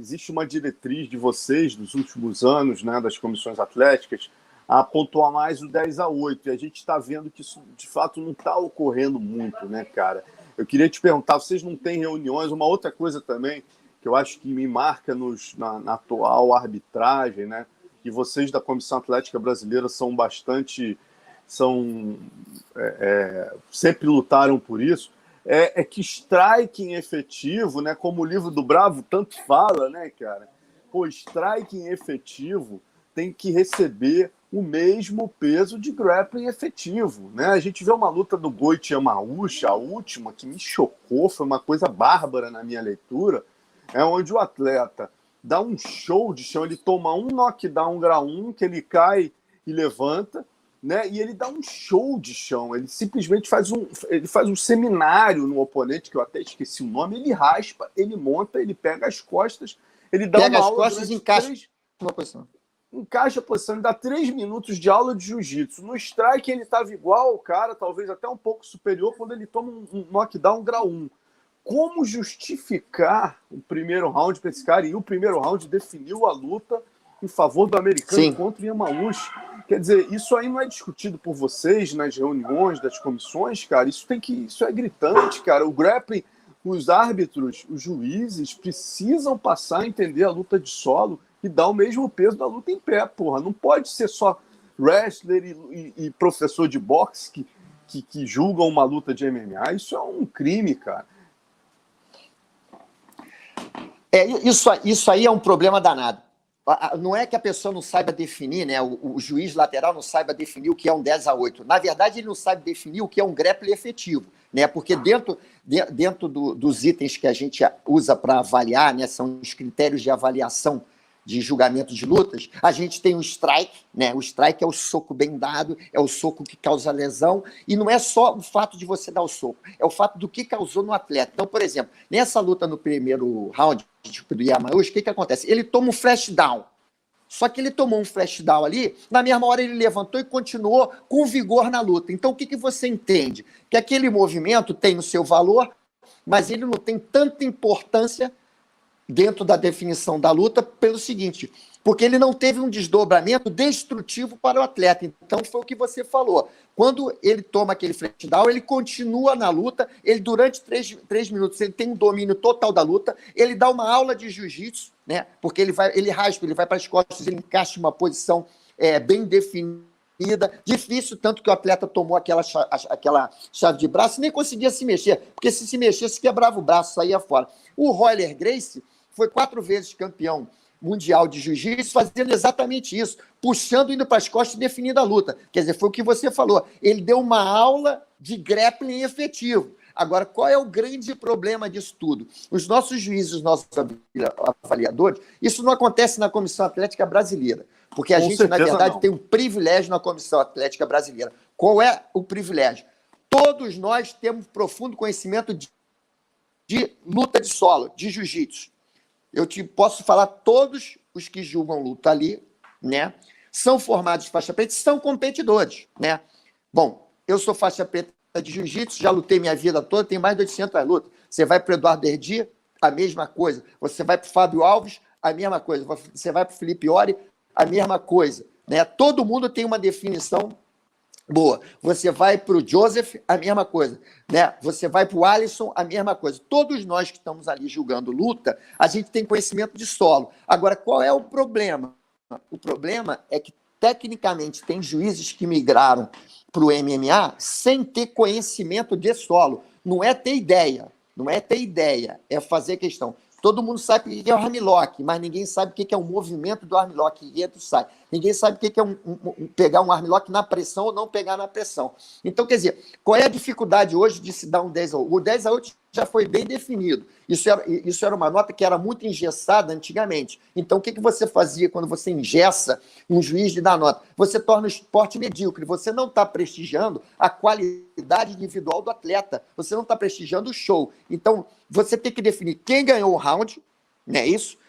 existe uma diretriz de vocês dos últimos anos, né, das comissões atléticas, a pontuar mais o 10-8. E a gente está vendo que isso, de fato, não está ocorrendo muito, né, cara? Eu queria te perguntar, vocês não têm reuniões? Uma outra coisa também que eu acho que me marca na atual arbitragem, né? E vocês da Comissão Atlética Brasileira são bastante... sempre lutaram por isso, é que striking efetivo, né, como o livro do Bravo tanto fala, né, cara? Pô, striking efetivo tem que receber o mesmo peso de grappling efetivo, né? A gente vê uma luta do Goiti Yamauchi, a última, que me chocou, foi uma coisa bárbara na minha leitura, onde o atleta dá um show de chão, ele toma um knockdown grau 1, que ele cai e levanta, né? E ele dá um show de chão, ele simplesmente faz um seminário no oponente, que eu até esqueci o nome, ele raspa, ele monta, ele pega as costas, ele dá pega uma as aula costas e encaixa uma posição. Encaixa a posição, ele dá 3 minutos de aula de jiu-jitsu. No strike ele estava igual ao cara, talvez até um pouco superior, quando ele toma um knockdown grau 1. Como justificar o primeiro round para esse cara? E o primeiro round definiu a luta em favor do americano. Sim. Contra o Yamauchi. Quer dizer, isso aí não é discutido por vocês nas reuniões das comissões, cara? Isso é gritante, cara. O grappling, os árbitros, os juízes precisam passar a entender a luta de solo e dar o mesmo peso da luta em pé, porra. Não pode ser só wrestler e professor de boxe que julgam uma luta de MMA. Isso é um crime, cara. Isso aí é um problema danado. Não é que a pessoa não saiba definir, né? O juiz lateral não saiba definir o que é um 10-8. Na verdade, ele não sabe definir o que é um grappling efetivo, né? Porque dentro dos itens que a gente usa para avaliar, né? São os critérios de avaliação de julgamento de lutas, a gente tem o strike, né? O strike é o soco bem dado, é o soco que causa lesão, e não é só o fato de você dar o soco, é o fato do que causou no atleta. Então, por exemplo, nessa luta no primeiro round do Yamauchi, o que acontece? Ele toma um flash down, só que ele tomou um flash down ali, na mesma hora ele levantou e continuou com vigor na luta. Então, o que você entende? Que aquele movimento tem o seu valor, mas ele não tem tanta importância dentro da definição da luta, pelo seguinte, porque ele não teve um desdobramento destrutivo para o atleta. Então, foi o que você falou. Quando ele toma aquele flashdown, ele continua na luta, ele durante 3 minutos, ele tem um domínio total da luta, ele dá uma aula de jiu-jitsu, né? Porque ele raspa, ele vai para as costas, ele encaixa uma posição bem definida, difícil, tanto que o atleta tomou aquela chave de braço e nem conseguia se mexer, porque se mexesse, quebrava o braço, saía fora. O Royler Gracie foi 4 vezes campeão mundial de jiu-jitsu, fazendo exatamente isso, puxando, indo para as costas e definindo a luta. Quer dizer, foi o que você falou. Ele deu uma aula de grappling efetivo. Agora, qual é o grande problema disso tudo? Os nossos juízes, os nossos avaliadores, isso não acontece na Comissão Atlética Brasileira, porque a gente, na verdade, tem um privilégio na Comissão Atlética Brasileira. Qual é o privilégio? Todos nós temos profundo conhecimento de luta de solo, de jiu-jitsu. Eu posso falar, todos os que julgam luta ali, né, são formados de faixa preta e são competidores, né? Bom, eu sou faixa preta de jiu-jitsu, já lutei minha vida toda, tenho mais de 800 lutas. Você vai para o Eduardo Herdi, a mesma coisa. Você vai para o Fábio Alves, a mesma coisa. Você vai para o Felipe Ori, a mesma coisa, né? Todo mundo tem uma definição boa. Você vai para o Joseph, a mesma coisa, né? Você vai para o Alisson, a mesma coisa. Todos nós que estamos ali julgando luta, a gente tem conhecimento de solo. Agora, qual é o problema? O problema é que, tecnicamente, tem juízes que migraram para o MMA sem ter conhecimento de solo. Não é ter ideia, é fazer questão. Todo mundo sabe o que é o armlock, mas ninguém sabe o que é o movimento do armlock, entra e sai. Ninguém sabe o que é pegar um armlock na pressão ou não pegar na pressão. Então, quer dizer, qual é a dificuldade hoje de se dar um 10-8? O 10-8 já foi bem definido. Isso era uma nota que era muito engessada antigamente. Então, o que você fazia quando você engessa um juiz de dar nota? Você torna o esporte medíocre. Você não está prestigiando a qualidade individual do atleta. Você não está prestigiando o show. Então, você tem que definir quem ganhou o round, não é isso?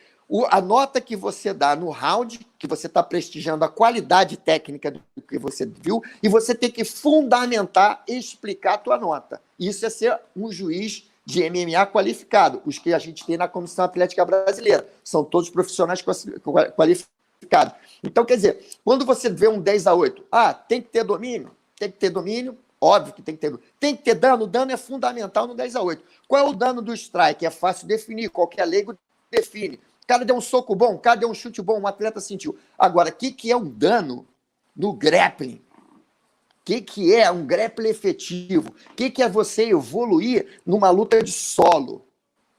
A nota que você dá no round, que você está prestigiando a qualidade técnica do que você viu, e você tem que fundamentar e explicar a tua nota. Isso é ser um juiz de MMA qualificado, os que a gente tem na Comissão Atlética Brasileira. São todos profissionais qualificados. Então, quer dizer, quando você vê um 10-8, tem que ter domínio? Tem que ter domínio, óbvio que tem que ter. Tem que ter dano, o dano é fundamental no 10-8. Qual é o dano do strike? É fácil definir, qualquer leigo define. O cara deu um soco bom, o cara deu um chute bom, um atleta sentiu. Agora, o que é um dano no grappling? O que é um grappling efetivo? O que é você evoluir numa luta de solo?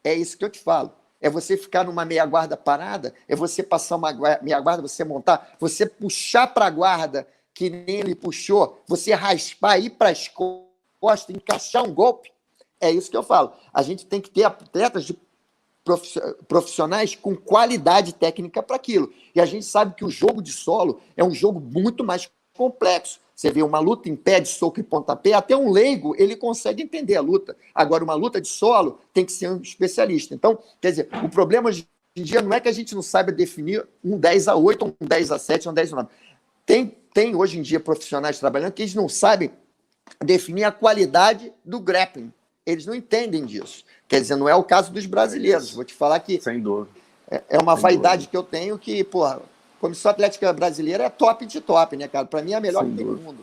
É isso que eu te falo. É você ficar numa meia guarda parada, é você passar uma meia guarda, você montar, você puxar para a guarda, que nem ele puxou, você raspar, ir para as costas, encaixar um golpe. É isso que eu falo. A gente tem que ter atletas profissionais com qualidade técnica para aquilo. E a gente sabe que o jogo de solo é um jogo muito mais complexo. Você vê uma luta em pé, de soco e pontapé, até um leigo, ele consegue entender a luta. Agora, uma luta de solo tem que ser um especialista. Então, quer dizer, o problema hoje em dia não é que a gente não saiba definir um 10-8, um 10-7, um 10-9. Tem hoje em dia profissionais trabalhando que eles não sabem definir a qualidade do grappling. Eles não entendem disso. Quer dizer, não é o caso dos brasileiros. Vou te falar que sem dúvida. É uma vaidade que eu tenho que, porra, Comissão Atlética Brasileira é top de top, né, cara? Para mim é a melhor que tem no mundo.